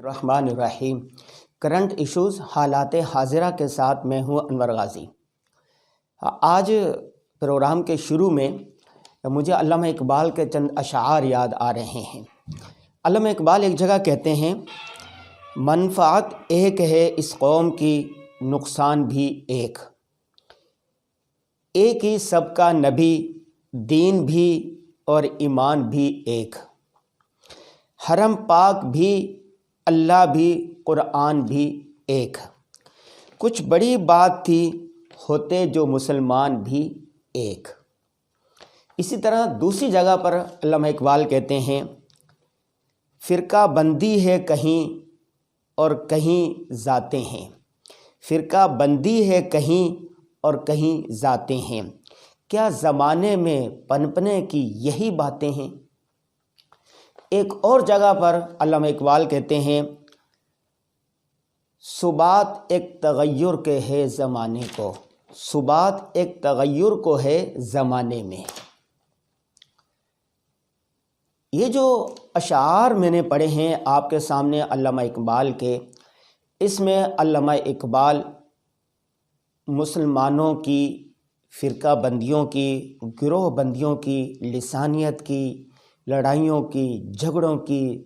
الرحمن الرحیم۔ Current issues حالات حاضرہ کے ساتھ میں ہوں انور غازی۔ آج پروگرام کے شروع میں مجھے علامہ اقبال کے چند اشعار یاد آ رہے ہیں۔ علامہ اقبال ایک جگہ کہتے ہیں، منفعت ایک ہے اس قوم کی، نقصان بھی ایک ہی سب کا نبی، دین بھی اور ایمان بھی ایک، حرم پاک بھی اللہ بھی قرآن بھی ایک، کچھ بڑی بات تھی ہوتے جو مسلمان بھی ایک۔ اسی طرح دوسری جگہ پر علامہ اقبال کہتے ہیں، فرقہ بندی ہے کہیں اور کہیں ذاتیں ہیں، فرقہ بندی ہے کہیں اور کہیں ذاتیں ہیں، کیا زمانے میں پنپنے کی یہی باتیں ہیں۔ ایک اور جگہ پر علامہ اقبال کہتے ہیں، ثبات ایک تغیر کے ہے زمانے کو، ثبات ایک تغیر کو ہے زمانے میں۔ یہ جو اشعار میں نے پڑھے ہیں آپ کے سامنے علامہ اقبال کے، اس میں علامہ اقبال مسلمانوں کی فرقہ بندیوں کی، گروہ بندیوں کی، لسانیت کی، لڑائیوں کی، جھگڑوں کی،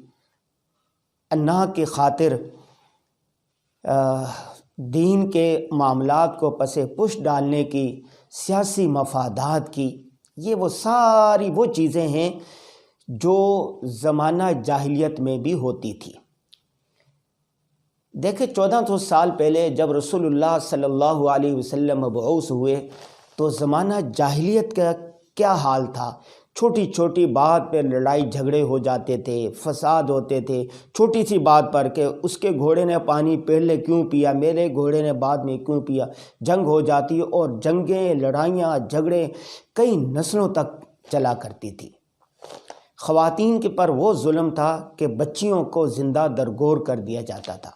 انا کی خاطر دین کے معاملات کو پس پش ڈالنے کی، سیاسی مفادات کی، یہ وہ ساری وہ چیزیں ہیں جو زمانہ جاہلیت میں بھی ہوتی تھی۔ دیکھیں 1400 سال پہلے جب رسول اللہ صلی اللہ علیہ وسلم مبعوث ہوئے تو زمانہ جاہلیت کا کیا حال تھا۔ چھوٹی چھوٹی بات پہ لڑائی جھگڑے ہو جاتے تھے، فساد ہوتے تھے، چھوٹی سی بات پر کہ اس کے گھوڑے نے پانی پہلے کیوں پیا، میرے گھوڑے نے بعد میں کیوں پیا، جنگ ہو جاتی اور جنگیں، لڑائیاں، جھگڑے کئی نسلوں تک چلا کرتی تھی۔ خواتین کے پر وہ ظلم تھا کہ بچیوں کو زندہ درگور کر دیا جاتا تھا۔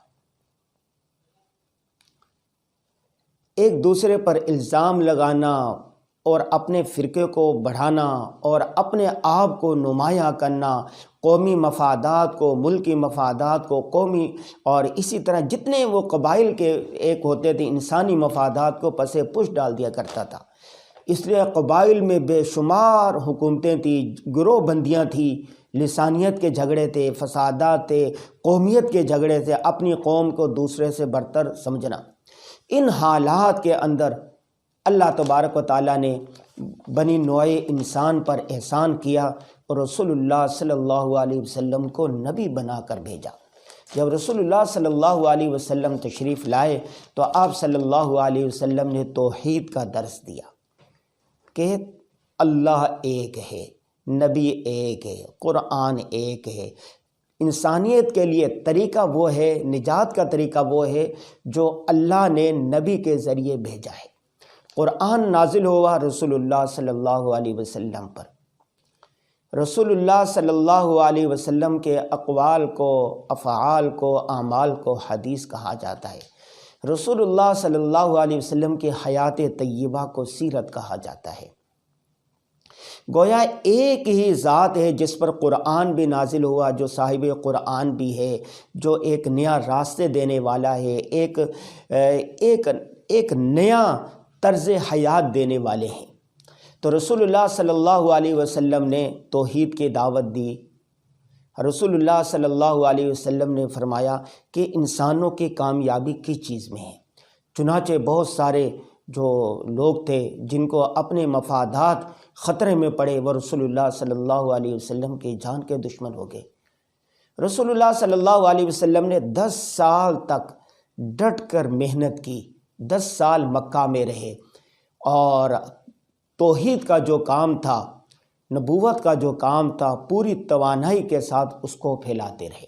ایک دوسرے پر الزام لگانا اور اپنے فرقے کو بڑھانا اور اپنے آپ کو نمایاں کرنا، قومی مفادات کو، ملکی مفادات کو، قومی اور اسی طرح جتنے وہ قبائل کے ایک ہوتے تھے انسانی مفادات کو پس پش ڈال دیا کرتا تھا۔ اس لیے قبائل میں بے شمار حکومتیں تھیں، گروہ بندیاں تھیں، لسانیت کے جھگڑے تھے، فسادات تھے، قومیت کے جھگڑے تھے، اپنی قوم کو دوسرے سے برتر سمجھنا۔ ان حالات کے اندر اللہ تبارک و تعالیٰ نے بنی نوع انسان پر احسان کیا اور رسول اللہ صلی اللہ علیہ وسلم کو نبی بنا کر بھیجا۔ جب رسول اللہ صلی اللہ علیہ وسلم تشریف لائے تو آپ صلی اللہ علیہ وسلم نے توحید کا درس دیا کہ اللہ ایک ہے، نبی ایک ہے، قرآن ایک ہے۔ انسانیت کے لیے طریقہ وہ ہے، نجات کا طریقہ وہ ہے جو اللہ نے نبی کے ذریعے بھیجا ہے۔ قرآن نازل ہوا رسول اللہ صلی اللہ علیہ وسلم پر۔ رسول اللہ صلی اللہ علیہ وسلم کے اقوال کو، افعال کو، اعمال کو حدیث کہا جاتا ہے۔ رسول اللہ صلی اللہ علیہ وسلم کی حیات طیبہ کو سیرت کہا جاتا ہے۔ گویا ایک ہی ذات ہے جس پر قرآن بھی نازل ہوا، جو صاحب قرآن بھی ہے، جو ایک نیا راستے دینے والا ہے، ایک نیا طرز حیات دینے والے ہیں۔ تو رسول اللہ صلی اللہ علیہ وسلم نے توحید کی دعوت دی۔ رسول اللہ صلی اللہ علیہ وسلم نے فرمایا کہ انسانوں کی کامیابی کس چیز میں ہے۔ چنانچہ بہت سارے جو لوگ تھے جن کو اپنے مفادات خطرے میں پڑے، وہ رسول اللہ صلی اللہ علیہ وسلم کی جان کے دشمن ہو گئے۔ رسول اللہ صلی اللہ علیہ وسلم نے 10 سال تک ڈٹ کر محنت کی، 10 سال مکہ میں رہے اور توحید کا جو کام تھا، نبوت کا جو کام تھا، پوری توانائی کے ساتھ اس کو پھیلاتے رہے۔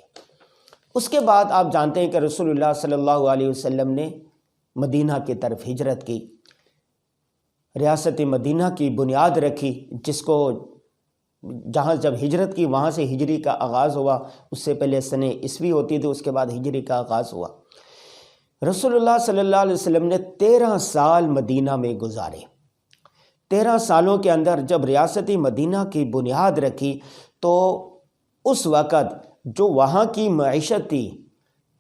اس کے بعد آپ جانتے ہیں کہ رسول اللہ صلی اللہ علیہ وسلم نے مدینہ کی طرف ہجرت کی، ریاست مدینہ کی بنیاد رکھی، جس کو جہاں جب ہجرت کی وہاں سے ہجری کا آغاز ہوا۔ اس سے پہلے سنہ عیسوی ہوتی تھی، اس کے بعد ہجری کا آغاز ہوا۔ رسول اللہ صلی اللہ علیہ وسلم نے 13 سال مدینہ میں گزارے۔ 13 سالوں کے اندر جب ریاست مدینہ کی بنیاد رکھی تو اس وقت جو وہاں کی معیشت تھی،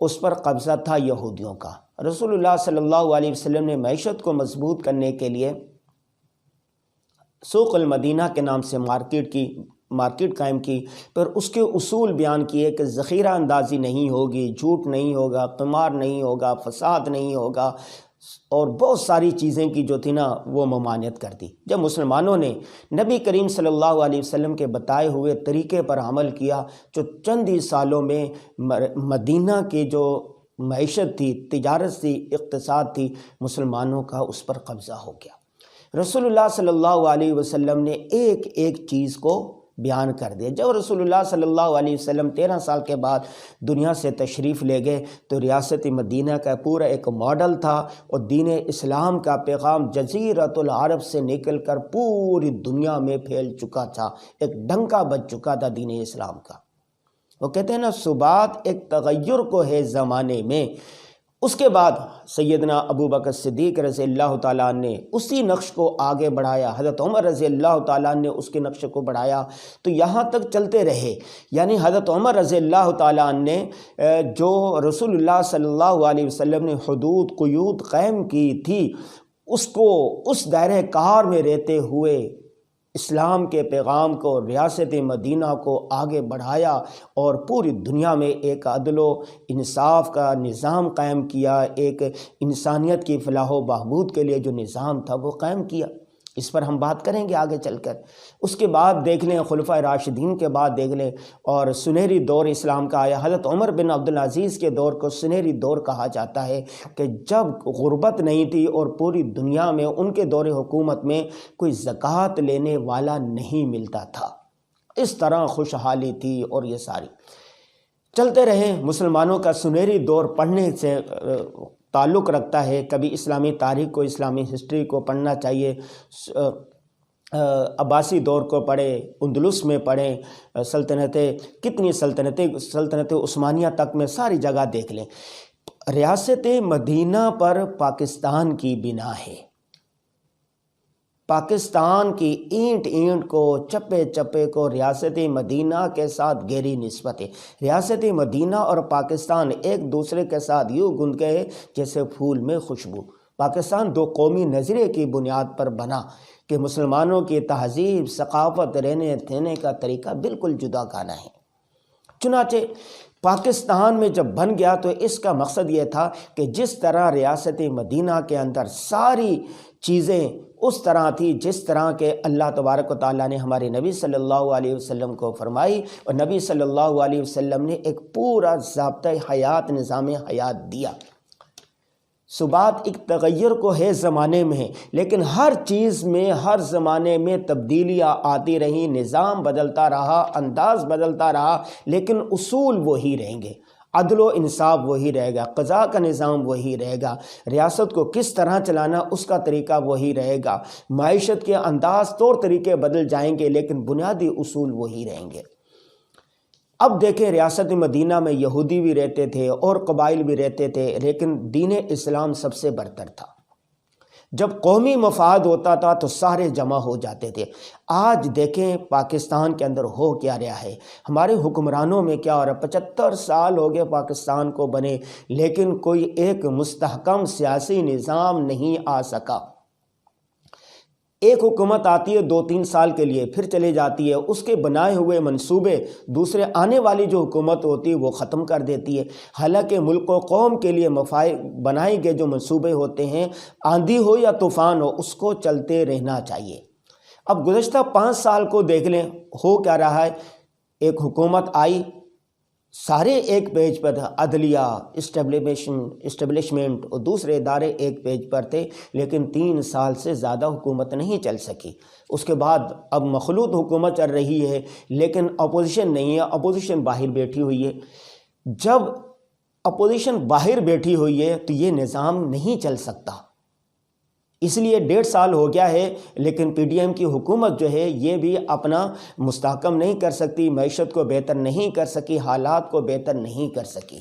اس پر قبضہ تھا یہودیوں کا۔ رسول اللہ صلی اللہ علیہ وسلم نے معیشت کو مضبوط کرنے کے لیے سوق المدینہ کے نام سے مارکیٹ قائم کی، پھر اس کے اصول بیان کیے کہ ذخیرہ اندازی نہیں ہوگی، جھوٹ نہیں ہوگا، قمار نہیں ہوگا، فساد نہیں ہوگا، اور بہت ساری چیزیں کی جو تھی نا وہ ممانعت کر دی۔ جب مسلمانوں نے نبی کریم صلی اللہ علیہ وسلم کے بتائے ہوئے طریقے پر عمل کیا، جو چند ہی سالوں میں مدینہ کی جو معیشت تھی، تجارت تھی، اقتصاد تھی، مسلمانوں کا اس پر قبضہ ہو گیا۔ رسول اللہ صلی اللہ علیہ وسلم نے ایک ایک چیز کو بیان کر دیا۔ جب رسول اللہ صلی اللہ علیہ وسلم 13 سال کے بعد دنیا سے تشریف لے گئے تو ریاست مدینہ کا پورا ایک ماڈل تھا، اور دین اسلام کا پیغام جزیرۃ العرب سے نکل کر پوری دنیا میں پھیل چکا تھا، ایک ڈنکا بج چکا تھا دین اسلام کا۔ وہ کہتے ہیں نا ثبات ایک تغیر کو ہے زمانے میں۔ اس کے بعد سیدنا ابو بکر صدیق رضی اللہ تعالیٰ عنہ نے اسی نقش کو آگے بڑھایا، حضرت عمر رضی اللہ تعالیٰ عنہ نے اس کے نقش کو بڑھایا، تو یہاں تک چلتے رہے۔ یعنی حضرت عمر رضی اللہ تعالیٰ عنہ نے جو رسول اللہ صلی اللہ علیہ وسلم نے حدود قیود قائم کی تھی، اس کو اس دائرہ کار میں رہتے ہوئے اسلام کے پیغام کو، ریاست مدینہ کو آگے بڑھایا، اور پوری دنیا میں ایک عدل و انصاف کا نظام قائم کیا، ایک انسانیت کی فلاح و بہبود کے لیے جو نظام تھا وہ قائم کیا۔ اس پر ہم بات کریں گے آگے چل کر۔ اس کے بعد دیکھ لیں خلفائے راشدین کے بعد دیکھ لیں، اور سنہری دور اسلام کا آیا۔ حضرت عمر بن عبدالعزیز کے دور کو سنہری دور کہا جاتا ہے، کہ جب غربت نہیں تھی اور پوری دنیا میں ان کے دور حکومت میں کوئی زکوٰۃ لینے والا نہیں ملتا تھا، اس طرح خوشحالی تھی۔ اور یہ ساری چلتے رہے۔ مسلمانوں کا سنہری دور پڑھنے سے تعلق رکھتا ہے، کبھی اسلامی تاریخ کو، اسلامی ہسٹری کو پڑھنا چاہیے۔ عباسی دور کو پڑھیں، اندلس میں پڑھیں، کتنی سلطنت عثمانیہ تک میں ساری جگہ دیکھ لیں۔ ریاست مدینہ پر پاکستان کی بنا ہے، پاکستان کی اینٹ اینٹ کو، چپے چپے کو ریاست مدینہ کے ساتھ گہری نسبت ہے۔ ریاست مدینہ اور پاکستان ایک دوسرے کے ساتھ یوں گندھ گئے جیسے پھول میں خوشبو۔ پاکستان دو قومی نظریے کی بنیاد پر بنا کہ مسلمانوں کی تہذیب، ثقافت، رہنے تھینے کا طریقہ بالکل جدا گانا ہے۔ چنانچہ پاکستان میں جب بن گیا تو اس کا مقصد یہ تھا کہ جس طرح ریاست مدینہ کے اندر ساری چیزیں اس طرح تھی جس طرح کہ اللہ تبارک و تعالیٰ نے ہمارے نبی صلی اللہ علیہ وسلم کو فرمائی، اور نبی صلی اللہ علیہ وسلم نے ایک پورا ضابطۂ حیات، نظام حیات دیا۔ ثبات ایک تغیر کو ہے زمانے میں، لیکن ہر چیز میں، ہر زمانے میں تبدیلیاں آتی رہیں، نظام بدلتا رہا، انداز بدلتا رہا، لیکن اصول وہی رہیں گے۔ عدل و انصاف وہی رہے گا، قضاء کا نظام وہی رہے گا، ریاست کو کس طرح چلانا اس کا طریقہ وہی رہے گا، معیشت کے انداز، طور طریقے بدل جائیں گے، لیکن بنیادی اصول وہی رہیں گے۔ اب دیکھیں، ریاست مدینہ میں یہودی بھی رہتے تھے اور قبائل بھی رہتے تھے، لیکن دین اسلام سب سے برتر تھا۔ جب قومی مفاد ہوتا تھا تو سارے جمع ہو جاتے تھے۔ آج دیکھیں پاکستان کے اندر ہو کیا رہا ہے، ہمارے حکمرانوں میں کیا ہو رہا ہے۔ 75 سال ہو گئے پاکستان کو بنے، لیکن کوئی ایک مستحکم سیاسی نظام نہیں آ سکا۔ ایک حکومت آتی ہے 2-3 سال کے لیے، پھر چلے جاتی ہے، اس کے بنائے ہوئے منصوبے دوسرے آنے والی جو حکومت ہوتی ہے وہ ختم کر دیتی ہے۔ حالانکہ ملک و قوم کے لیے بنائے گئے جو منصوبے ہوتے ہیں، آندھی ہو یا طوفان ہو، اس کو چلتے رہنا چاہیے۔ اب گزشتہ 5 سال کو دیکھ لیں، ہو کیا رہا ہے۔ ایک حکومت آئی، سارے ایک پیج پر تھا، عدلیہ، اسٹیبلشمنٹ اور دوسرے ادارے ایک پیج پر تھے، لیکن 3 سال سے زیادہ حکومت نہیں چل سکی۔ اس کے بعد اب مخلوط حکومت چل رہی ہے، لیکن اپوزیشن نہیں ہے، اپوزیشن باہر بیٹھی ہوئی ہے۔ جب اپوزیشن باہر بیٹھی ہوئی ہے تو یہ نظام نہیں چل سکتا۔ اس لیے 1.5 سال ہو گیا ہے، لیکن پی ڈی ایم کی حکومت جو ہے یہ بھی اپنا مستحکم نہیں کر سکتی، معیشت کو بہتر نہیں کر سکی، حالات کو بہتر نہیں کر سکی۔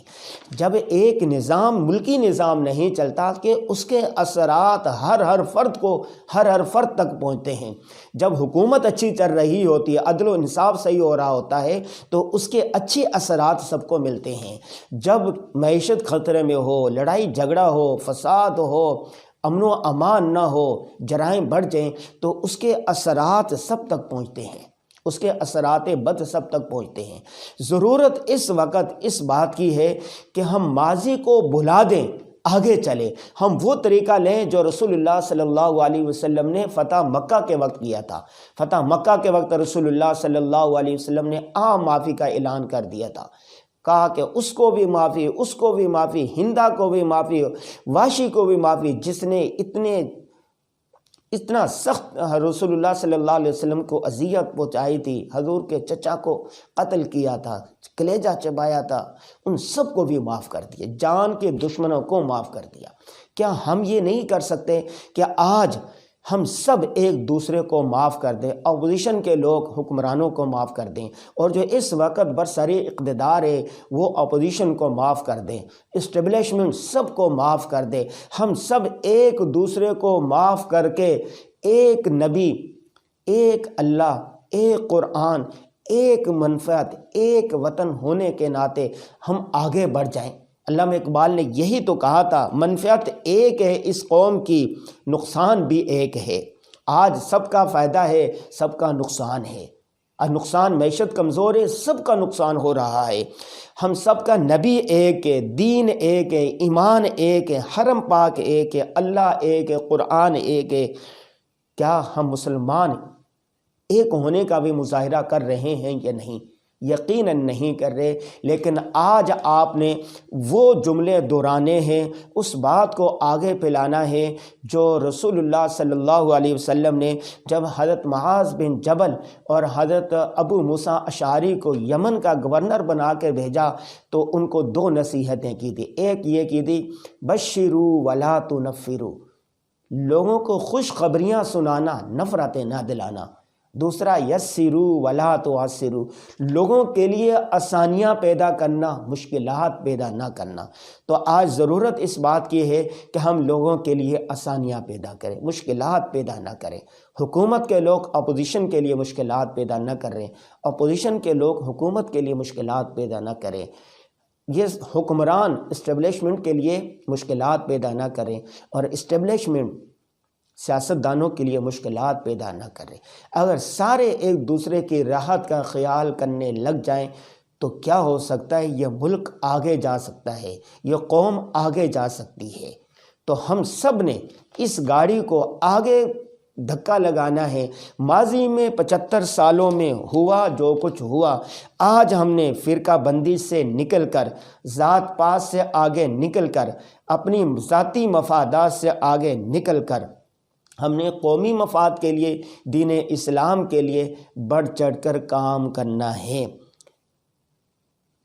جب ایک نظام، ملکی نظام نہیں چلتا کہ اس کے اثرات ہر فرد تک پہنچتے ہیں۔ جب حکومت اچھی چل رہی ہوتی ہے، عدل و انصاف صحیح ہو رہا ہوتا ہے، تو اس کے اچھے اثرات سب کو ملتے ہیں۔ جب معیشت خطرے میں ہو، لڑائی جھگڑا ہو، فساد ہو، امن و امان نہ ہو، جرائم بڑھ جائیں، تو اس کے اثرات سب تک پہنچتے ہیں، اس کے اثرات بد سب تک پہنچتے ہیں۔ ضرورت اس وقت اس بات کی ہے کہ ہم ماضی کو بھلا دیں، آگے چلیں۔ ہم وہ طریقہ لیں جو رسول اللہ صلی اللہ علیہ وسلم نے فتح مکہ کے وقت کیا تھا۔ فتح مکہ کے وقت رسول اللہ صلی اللہ علیہ وسلم نے عام معافی کا اعلان کر دیا تھا، کہا کہ اس کو بھی معافی، اس کو بھی معافی، ہندا کو بھی معافی، واشی کو بھی معافی، جس نے اتنا سخت رسول اللہ صلی اللہ علیہ وسلم کو اذیت پہنچائی تھی، حضور کے چچا کو قتل کیا تھا، کلیجہ چبایا تھا، ان سب کو بھی معاف کر دیا، جان کے دشمنوں کو معاف کر دیا۔ کیا ہم یہ نہیں کر سکتے کہ آج ہم سب ایک دوسرے کو معاف کر دیں، اپوزیشن کے لوگ حکمرانوں کو معاف کر دیں، اور جو اس وقت برسر اقتدار ہے وہ اپوزیشن کو معاف کر دیں، اسٹیبلشمنٹ سب کو معاف کر دیں۔ ہم سب ایک دوسرے کو معاف کر کے ایک نبی، ایک اللہ، ایک قرآن، ایک منفعت، ایک وطن ہونے کے ناطے ہم آگے بڑھ جائیں۔ علامہ اقبال نے یہی تو کہا تھا، منفعت ایک ہے اس قوم کی، نقصان بھی ایک ہے۔ آج سب کا فائدہ ہے، سب کا نقصان ہے، اور نقصان معیشت کمزور ہے، سب کا نقصان ہو رہا ہے۔ ہم سب کا نبی ایک ہے، دین ایک ہے، ایمان ایک ہے، حرم پاک ایک ہے، اللہ ایک ہے، قرآن ایک ہے۔ کیا ہم مسلمان ایک ہونے کا بھی مظاہرہ کر رہے ہیں یا نہیں؟ یقیناً نہیں کر رہے، لیکن آج آپ نے وہ جملے دہرانے ہیں، اس بات کو آگے پھیلانا ہے جو رسول اللہ صلی اللہ علیہ وسلم نے جب حضرت معاذ بن جبل اور حضرت ابو موسیٰ اشعری کو یمن کا گورنر بنا کے بھیجا، تو ان کو 2 نصیحتیں کی تھی۔ ایک یہ کی تھی، بشروا ولا تنفروا، لوگوں کو خوشخبریاں سنانا، نفرتیں نہ دلانا۔ دوسرا، یسروا ولا تعسروا، لوگوں کے لیے آسانیاں پیدا کرنا، مشکلات پیدا نہ کرنا۔ تو آج ضرورت اس بات کی ہے کہ ہم لوگوں کے لیے آسانیاں پیدا کریں، مشکلات پیدا نہ کریں۔ حکومت کے لوگ اپوزیشن کے لیے مشکلات پیدا نہ کریں، اپوزیشن کے لوگ حکومت کے لیے مشکلات پیدا نہ کریں، یہ حکمران اسٹیبلشمنٹ کے لیے مشکلات پیدا نہ کریں، اور اسٹیبلشمنٹ سیاستدانوں کے لیے مشکلات پیدا نہ کریں۔ اگر سارے ایک دوسرے کی راحت کا خیال کرنے لگ جائیں تو کیا ہو سکتا ہے؟ یہ ملک آگے جا سکتا ہے، یہ قوم آگے جا سکتی ہے۔ تو ہم سب نے اس گاڑی کو آگے دھکا لگانا ہے۔ ماضی میں 75 سالوں میں ہوا جو کچھ ہوا، آج ہم نے فرقہ بندی سے نکل کر، ذات پات سے آگے نکل کر، اپنی ذاتی مفادات سے آگے نکل کر ہم نے قومی مفاد کے لیے، دین اسلام کے لیے بڑھ چڑھ کر کام کرنا ہے۔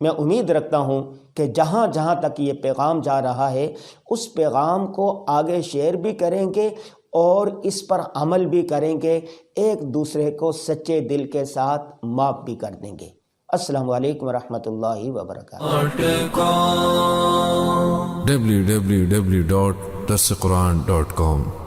میں امید رکھتا ہوں کہ جہاں جہاں تک یہ پیغام جا رہا ہے، اس پیغام کو آگے شیئر بھی کریں گے اور اس پر عمل بھی کریں گے، ایک دوسرے کو سچے دل کے ساتھ معاف بھی کر دیں گے۔ السلام علیکم ورحمۃ اللہ وبرکاتہ۔ www.dasquran.com